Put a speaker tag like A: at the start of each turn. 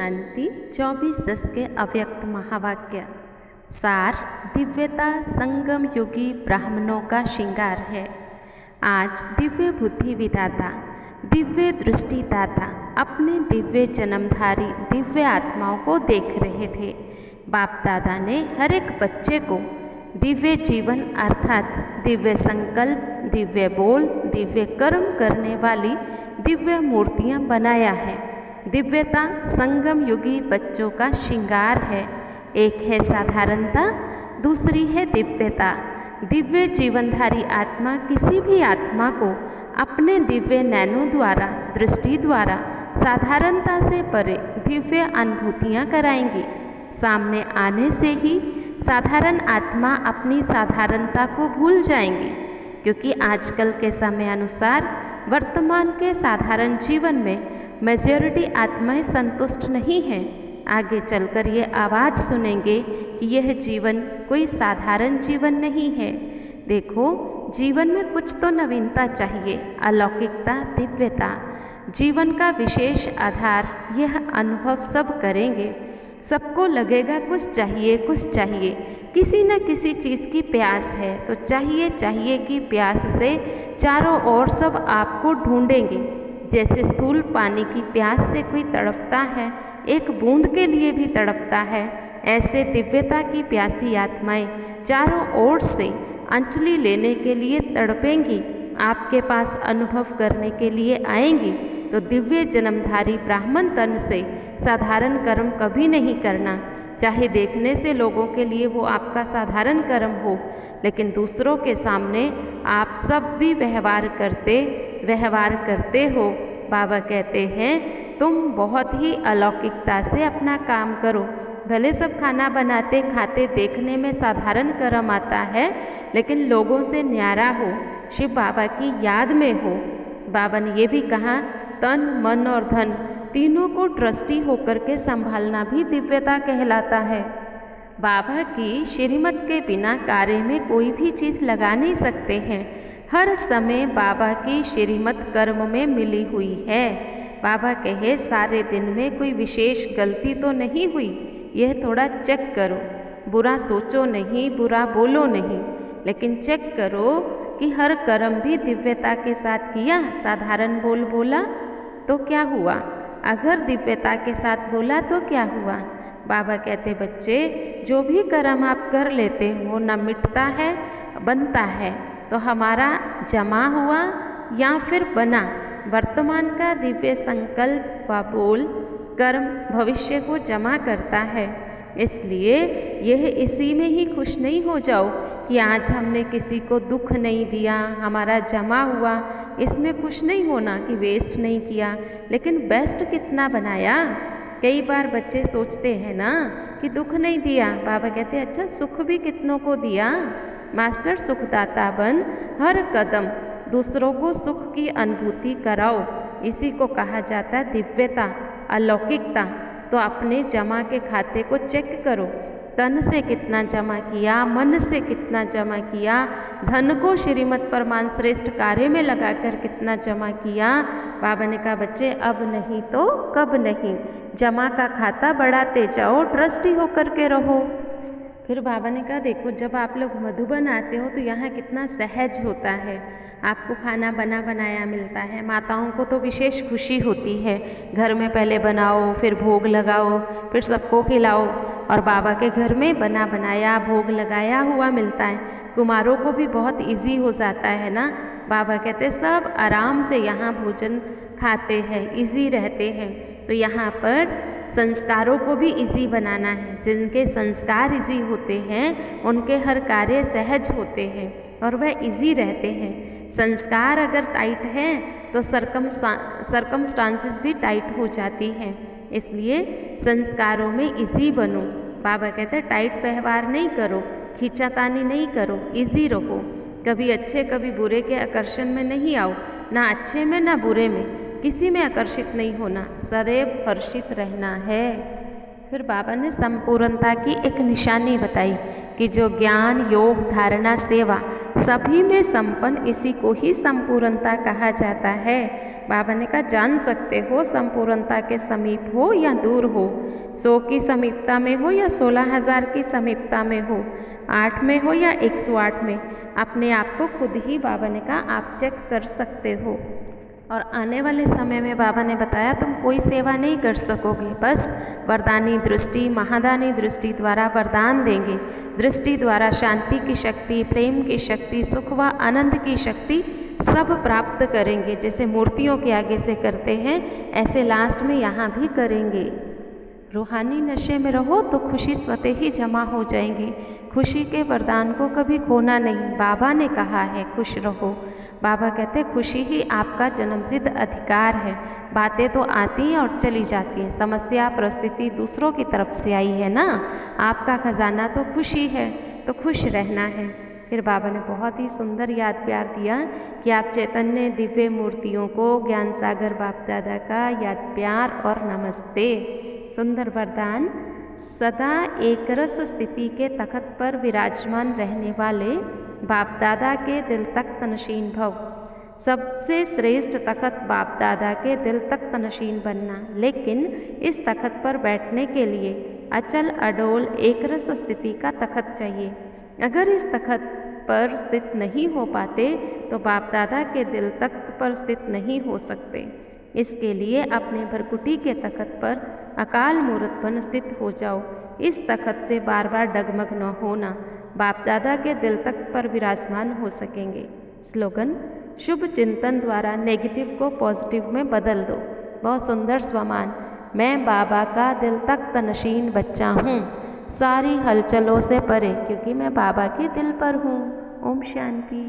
A: शांति 24/10 के अव्यक्त महावाक्य सार दिव्यता संगम युगी ब्राह्मणों का श्रृंगार है। आज दिव्य बुद्धि विदाता दिव्य दृष्टिदाता अपने दिव्य जन्मधारी दिव्य आत्माओं को देख रहे थे। बाप दादा ने हर एक बच्चे को दिव्य जीवन अर्थात दिव्य संकल्प, दिव्य बोल, दिव्य कर्म करने वाली दिव्य मूर्तियां बनाया है। दिव्यता संगम युगी बच्चों का श्रृंगार है। एक है साधारणता, दूसरी है दिव्यता। दिव्य जीवनधारी आत्मा किसी भी आत्मा को अपने दिव्य नैनों द्वारा, दृष्टि द्वारा साधारणता से परे दिव्य अनुभूतियाँ कराएंगी। सामने आने से ही साधारण आत्मा अपनी साधारणता को भूल जाएंगी, क्योंकि आजकल के समय अनुसार वर्तमान के साधारण जीवन में मेजॉरिटी आत्माएं संतुष्ट नहीं हैं। आगे चलकर ये आवाज़ सुनेंगे कि यह जीवन कोई साधारण जीवन नहीं है। देखो, जीवन में कुछ तो नवीनता चाहिए, अलौकिकता, दिव्यता। जीवन का विशेष आधार यह अनुभव सब करेंगे। सबको लगेगा कुछ चाहिए, कुछ चाहिए, किसी न किसी चीज़ की प्यास है, तो चाहिए चाहिए की प्यास से चारों ओर सब आपको ढूंढेंगे। जैसे स्थूल पानी की प्यास से कोई तड़पता है, एक बूंद के लिए भी तड़पता है, ऐसे दिव्यता की प्यासी आत्माएं चारों ओर से अंजलि लेने के लिए तड़पेंगी, आपके पास अनुभव करने के लिए आएंगी। तो दिव्य जन्मधारी ब्राह्मण तन से साधारण कर्म कभी नहीं करना। चाहे देखने से लोगों के लिए वो आपका साधारण कर्म हो, लेकिन दूसरों के सामने आप सब भी व्यवहार करते हो। बाबा कहते हैं तुम बहुत ही अलौकिकता से अपना काम करो। भले सब खाना बनाते खाते देखने में साधारण कर्म आता है, लेकिन लोगों से न्यारा हो, शिव बाबा की याद में हो। बाबा ने ये भी कहा, तन मन और धन तीनों को ट्रस्टी होकर के संभालना भी दिव्यता कहलाता है। बाबा की श्रीमत के बिना कार्य में कोई भी चीज़ लगा नहीं सकते हैं। हर समय बाबा की श्रीमत कर्म में मिली हुई है। बाबा कहे सारे दिन में कोई विशेष गलती तो नहीं हुई, यह थोड़ा चेक करो। बुरा सोचो नहीं, बुरा बोलो नहीं, लेकिन चेक करो कि हर कर्म भी दिव्यता के साथ किया। साधारण बोल बोला तो क्या हुआ, अगर दिव्यता के साथ बोला तो क्या हुआ। बाबा कहते बच्चे, जो भी कर्म आप कर लेते हो न मिटता है बनता है, तो हमारा जमा हुआ या फिर बना वर्तमान का दिव्य संकल्प व बोल कर्म भविष्य को जमा करता है। इसलिए यह इसी में ही खुश नहीं हो जाओ कि आज हमने किसी को दुख नहीं दिया, हमारा जमा हुआ, इसमें खुश नहीं होना कि वेस्ट नहीं किया, लेकिन बेस्ट कितना बनाया। कई बार बच्चे सोचते हैं ना कि दुख नहीं दिया। बाबा कहते हैं अच्छा सुख भी कितनों को दिया। मास्टर सुखदाता बन, हर कदम दूसरों को सुख की अनुभूति कराओ। इसी को कहा जाता है दिव्यता, अलौकिकता। तो अपने जमा के खाते को चेक करो, तन से कितना जमा किया, मन से कितना जमा किया, धन को श्रीमत परमान श्रेष्ठ कार्य में लगाकर कितना जमा किया। बाबा ने कहा बच्चे अब नहीं तो कब नहीं, जमा का खाता बढ़ाते जाओ, ट्रस्टी होकर के रहो। फिर बाबा ने कहा देखो, जब आप लोग मधुबन आते हो तो यहाँ कितना सहज होता है, आपको खाना बना बनाया मिलता है। माताओं को तो विशेष खुशी होती है, घर में पहले बनाओ, फिर भोग लगाओ, फिर सबको खिलाओ, और बाबा के घर में बना बनाया भोग लगाया हुआ मिलता है। कुमारों को भी बहुत इजी हो जाता है ना। बाबा कहते सब आराम से यहाँ भोजन खाते हैं, इजी रहते हैं। तो यहाँ पर संस्कारों को भी इजी बनाना है। जिनके संस्कार इजी होते हैं उनके हर कार्य सहज होते हैं और वह इजी रहते हैं। संस्कार अगर टाइट हैं तो सरकमस्टांसेस भी टाइट हो जाती हैं। इसलिए संस्कारों में इजी बनो। बाबा कहते हैं टाइट व्यवहार नहीं करो, खींचातानी नहीं करो, इजी रहो। कभी अच्छे कभी बुरे के आकर्षण में नहीं आओ, ना अच्छे में ना बुरे में, किसी में आकर्षित नहीं होना, सदैव हर्षित रहना है। फिर बाबा ने संपूर्णता की एक निशानी बताई कि जो ज्ञान, योग, धारणा, सेवा सभी में संपन्न इसी को ही संपूर्णता कहा जाता है। बाबा ने कहा जान सकते हो संपूर्णता के समीप हो या दूर हो, 100 की समीपता में हो या 16,000 की समीपता में हो, 8 में हो या 108 में, अपने आप को खुद ही बाबा ने कहा आप चेक कर सकते हो। और आने वाले समय में बाबा ने बताया तुम कोई सेवा नहीं कर सकोगे, बस वरदानी दृष्टि, महादानी दृष्टि द्वारा वरदान देंगे। दृष्टि द्वारा शांति की शक्ति, प्रेम की शक्ति, सुख व आनंद की शक्ति सब प्राप्त करेंगे। जैसे मूर्तियों के आगे से करते हैं ऐसे लास्ट में यहाँ भी करेंगे। रूहानी नशे में रहो तो खुशी स्वतः ही जमा हो जाएंगी। खुशी के वरदान को कभी खोना नहीं, बाबा ने कहा है खुश रहो। बाबा कहते खुशी ही आपका जन्मसिद्ध अधिकार है। बातें तो आती हैं और चली जाती हैं, समस्या परिस्थिति दूसरों की तरफ से आई है ना, आपका खजाना तो खुशी है, तो खुश रहना है। फिर बाबा ने बहुत ही सुंदर याद प्यार दिया कि आप चैतन्य दिव्य मूर्तियों को ज्ञान सागर बाप दादा का याद प्यार और नमस्ते। सुंदर वरदान, सदा एक रस स्थिति के तख्त पर विराजमान रहने वाले बाप दादा के दिल तक तनशीन भव। सबसे श्रेष्ठ तख्त बाप दादा के दिल तक तनशीन बनना, लेकिन इस तख्त पर बैठने के लिए अचल अडोल एक रस स्थिति का तख्त चाहिए। अगर इस तख्त पर स्थित नहीं हो पाते तो बाप दादा के दिल तख्त पर स्थित नहीं हो सकते। इसके लिए अपने भरकुटी के तख्त पर अकाल मूर्त बन स्थित हो जाओ। इस तख्त से बार बार डगमग न होना, बाप दादा के दिल तख्त पर विराजमान हो सकेंगे। स्लोगन, शुभ चिंतन द्वारा नेगेटिव को पॉजिटिव में बदल दो। बहुत सुंदर स्वमान, मैं बाबा का दिल तख्त नशीन बच्चा हूँ, सारी हलचलों से परे, क्योंकि मैं बाबा के दिल पर हूँ। ओम शांति।